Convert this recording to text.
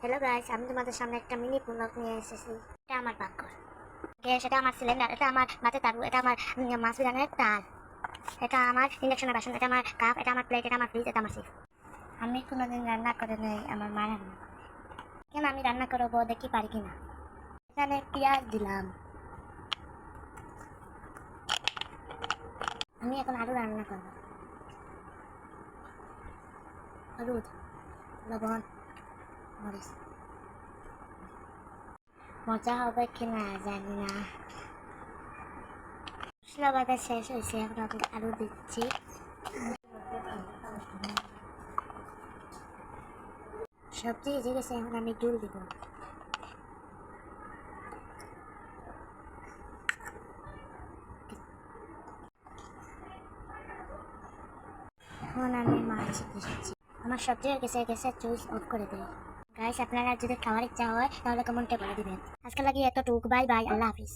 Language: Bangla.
হ্যালো গাইস, আমি তোমাদের সামনে একটা মিনি ব্লগ নিয়ে এসেছি। এটা আমার পাকঘর, গ্যাস, এটা আমার সিলিন্ডার, এটা আমার ভাতের তাবু, এটা আমার মাছ বিরানের তাল, এটা আমার ইন্ডাকশনের বাসন, এটা আমার কাপ, এটা আমার প্লেট, এটা আমার ফ্রিজ, এটা আমার সিফ। আমি কোনোদিন রান্না করে নেই, আমার মা রান্না করে। কেন আমি রান্না করবো দেখি পারি কিনা। এখানে পেঁয়াজ দিলাম, আমি এখন আলু রান্না করবো। হলুদ, লবণ, মরিচ। মজা হবে কিনা জানি না। মশলা বাটা শেষ হয়েছে, এখন আমি আলু দিচ্ছি। সবজি এসে গেছে, এখন আমি জল দিব। এখন আমি মাছ দিচ্ছি। আমার সবজি হয়ে গেছে, গ্যাসের সুইচ অফ করে দিই। গাইস, আপনারা যদি খাওয়ার ইচ্ছা হয় তাহলে কমেন্টে বলে দিবেন। আজকে লাগিয়ে এতটুকু, বাই বাই, আল্লাহ হাফিজ।